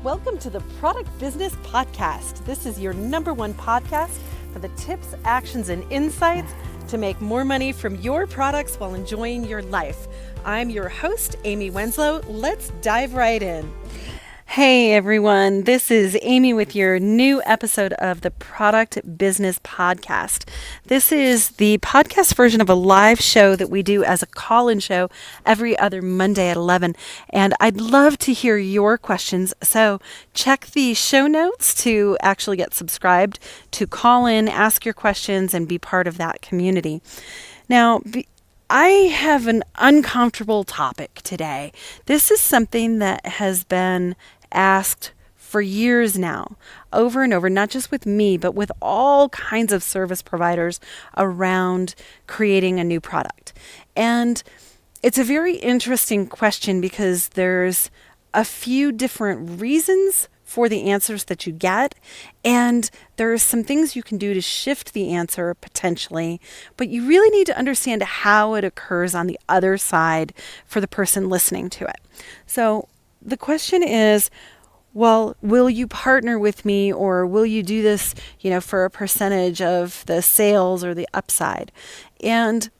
Welcome to the Product Business Podcast. This is your #1 podcast for the tips, actions, and insights to make more money from your products while enjoying your life. I'm your host, Amy Wenslow. Let's dive right in. Hey everyone, this is Amy with your new episode of the Product Business Podcast. This is the podcast version of a live show that we do as a call-in show every other Monday at 11. And I'd love to hear your questions. So check the show notes to actually get subscribed, to call in, ask your questions, and be part of that community. Now, I have an uncomfortable topic today. This is something that has been asked for years now, over and over, not just with me, but with all kinds of service providers around creating a new product. And it's a very interesting question because there's a few different reasons for the answers that you get, and there are some things you can do to shift the answer potentially, but you really need to understand how it occurs on the other side for the person listening to it. So the question is, well, will you partner with me, or will you do this, for a percentage of the sales or the upside? And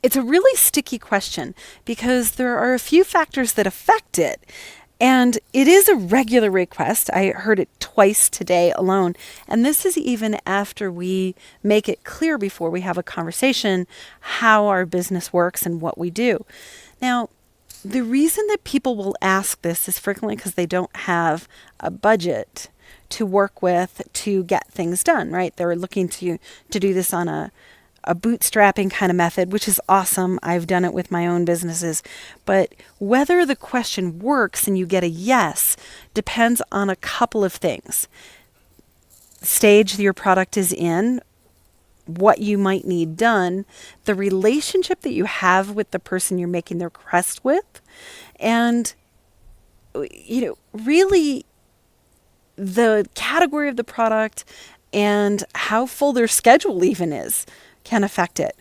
it's a really sticky question because there are a few factors that affect it. And it is a regular request. I heard it twice today alone. And this is even after we make it clear before we have a conversation how our business works and what we do. Now, the reason that people will ask this is frequently because they don't have a budget to work with to get things done, right? They're looking to do this on a bootstrapping kind of method, which is awesome. I've done it with my own businesses. But whether the question works and you get a yes depends on a couple of things. Stage your product is in, what you might need done, the relationship that you have with the person you're making the request with, and really the category of the product and how full their schedule even is can affect it.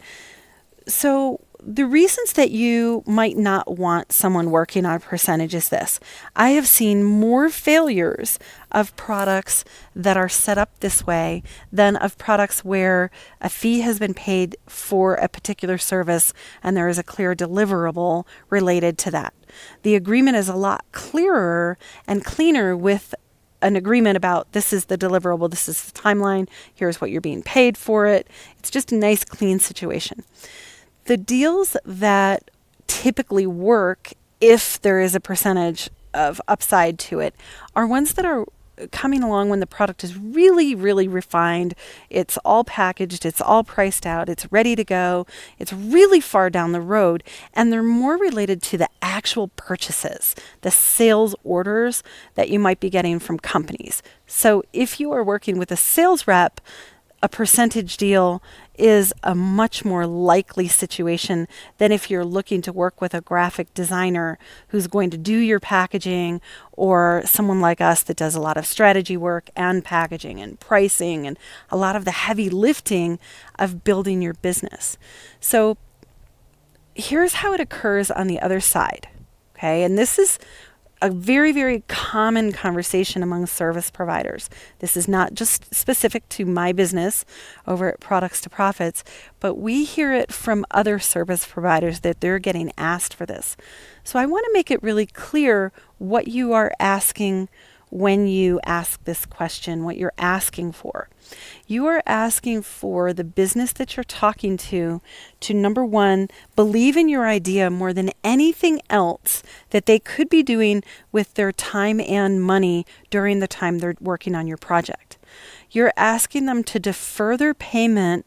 So the reasons that you might not want someone working on a percentage is this. I have seen more failures of products that are set up this way than of products where a fee has been paid for a particular service and there is a clear deliverable related to that. The agreement is a lot clearer and cleaner with an agreement about this is the deliverable, this is the timeline, here's what you're being paid for it. It's just a nice, clean situation. The deals that typically work, if there is a percentage of upside to it, are ones that are coming along when the product is really, really refined. It's all packaged, it's all priced out, it's ready to go, it's really far down the road, and they're more related to the actual purchases, the sales orders that you might be getting from companies. So if you are working with a sales rep, a percentage deal is a much more likely situation than if you're looking to work with a graphic designer who's going to do your packaging, or someone like us that does a lot of strategy work and packaging and pricing and a lot of the heavy lifting of building your business. So here's how it occurs on the other side. Okay, and this is a very, very common conversation among service providers. This is not just specific to my business over at Products to Profits, but we hear it from other service providers that they're getting asked for this. So I want to make it really clear what you are asking when you ask this question, what you're asking for. You are asking for the business that you're talking to number one, believe in your idea more than anything else that they could be doing with their time and money during the time they're working on your project. You're asking them to defer their payment.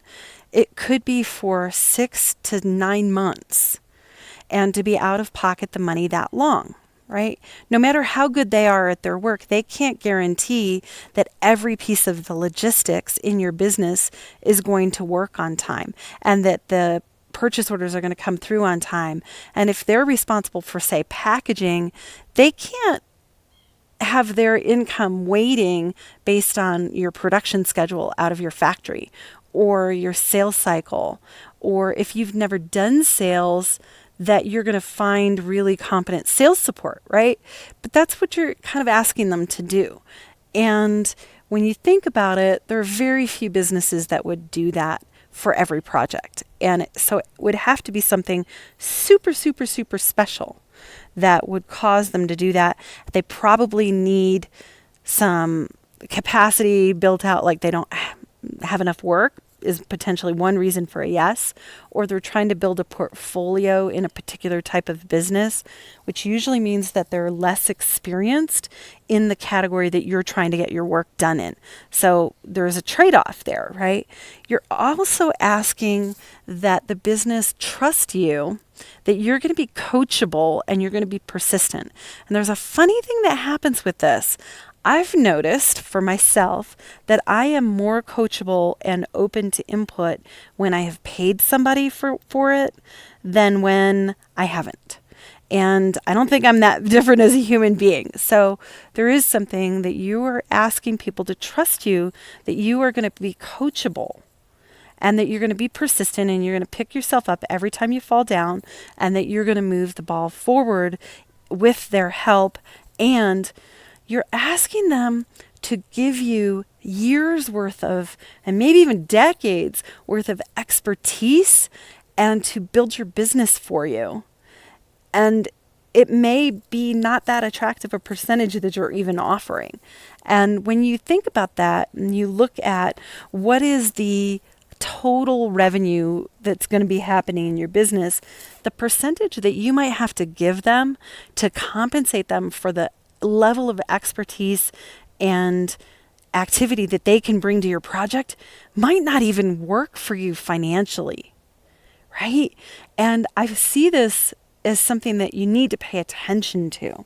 It could be for 6 to 9 months, and to be out of pocket the money that long. Right? No matter how good they are at their work, they can't guarantee that every piece of the logistics in your business is going to work on time and that the purchase orders are going to come through on time. And if they're responsible for, say, packaging, they can't have their income waiting based on your production schedule out of your factory or your sales cycle. Or if you've never done sales, that you're going to find really competent sales support, right? But that's what you're kind of asking them to do. And when you think about it, there are very few businesses that would do that for every project. And so it would have to be something super, super, super special that would cause them to do that. They probably need some capacity built out, like they don't have enough work is potentially one reason for a yes, or they're trying to build a portfolio in a particular type of business, which usually means that they're less experienced in the category that you're trying to get your work done in. So there's a trade-off there, right? You're also asking that the business trust you, that you're going to be coachable and you're going to be persistent. And there's a funny thing that happens with this. I've noticed for myself that I am more coachable and open to input when I have paid somebody for it than when I haven't. And I don't think I'm that different as a human being. So there is something that you are asking people to trust you, that you are going to be coachable and that you're going to be persistent and you're going to pick yourself up every time you fall down and that you're going to move the ball forward with their help, and you're asking them to give you years worth of, and maybe even decades worth of expertise and to build your business for you. And it may be not that attractive a percentage that you're even offering. And when you think about that and you look at what is the total revenue that's going to be happening in your business, the percentage that you might have to give them to compensate them for the level of expertise and activity that they can bring to your project might not even work for you financially, right? And I see this as something that you need to pay attention to.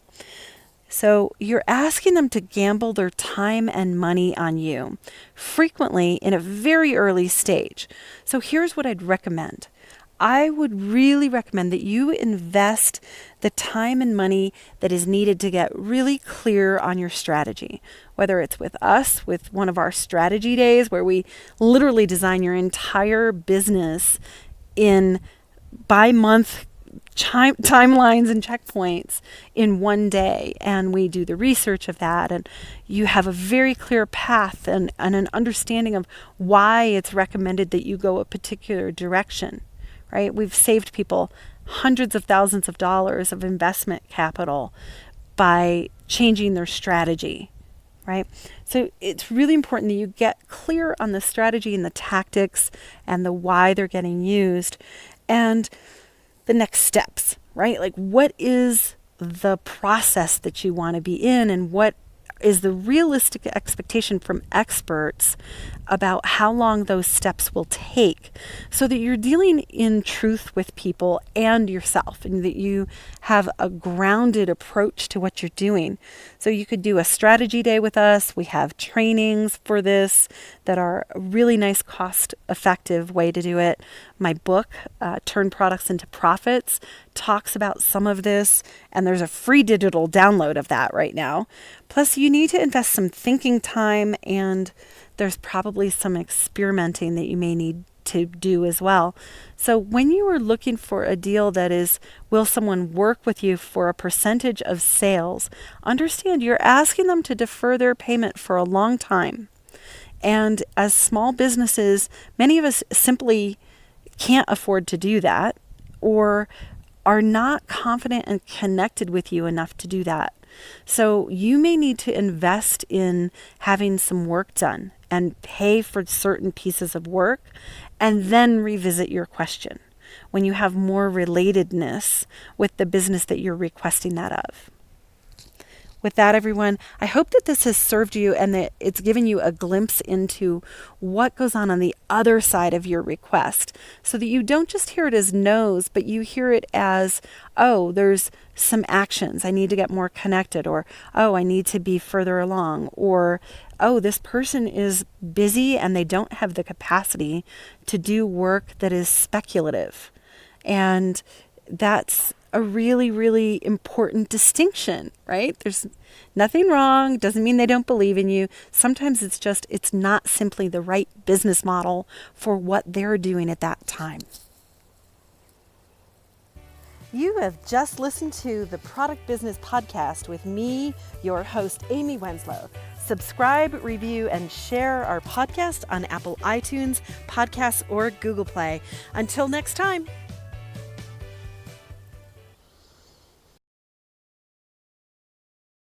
So you're asking them to gamble their time and money on you, frequently in a very early stage. So here's what I'd recommend. I would really recommend that you invest the time and money that is needed to get really clear on your strategy, whether it's with us, with one of our strategy days where we literally design your entire business in by month timelines and checkpoints in one day, and we do the research of that, and you have a very clear path and an understanding of why it's recommended that you go a particular direction. Right? We've saved people hundreds of thousands of dollars of investment capital by changing their strategy, right? So it's really important that you get clear on the strategy and the tactics and the why they're getting used and the next steps, right? Like what is the process that you want to be in and what is the realistic expectation from experts about how long those steps will take, so that you're dealing in truth with people and yourself, and that you have a grounded approach to what you're doing. So you could do a strategy day with us. We have trainings for this that are a really nice cost-effective way to do it. My book, Turn Products into Profits, talks about some of this, and there's a free digital download of that right now. Plus, you need to invest some thinking time, and there's probably some experimenting that you may need to do as well. So when you are looking for a deal that is, will someone work with you for a percentage of sales, understand you're asking them to defer their payment for a long time. And as small businesses, many of us simply can't afford to do that, or are not confident and connected with you enough to do that. So you may need to invest in having some work done and pay for certain pieces of work and then revisit your question when you have more relatedness with the business that you're requesting that of. With that, everyone, I hope that this has served you and that it's given you a glimpse into what goes on the other side of your request, so that you don't just hear it as no's, but you hear it as, oh, there's some actions. I need to get more connected, or, oh, I need to be further along, or, oh, this person is busy and they don't have the capacity to do work that is speculative. And that's a really, really important distinction, right? There's nothing wrong. Doesn't mean they don't believe in you. Sometimes it's just, it's not simply the right business model for what they're doing at that time. You have just listened to the Product Business Podcast with me, your host, Amy Wenslow. Subscribe, review, and share our podcast on Apple iTunes, Podcasts, or Google Play. Until next time.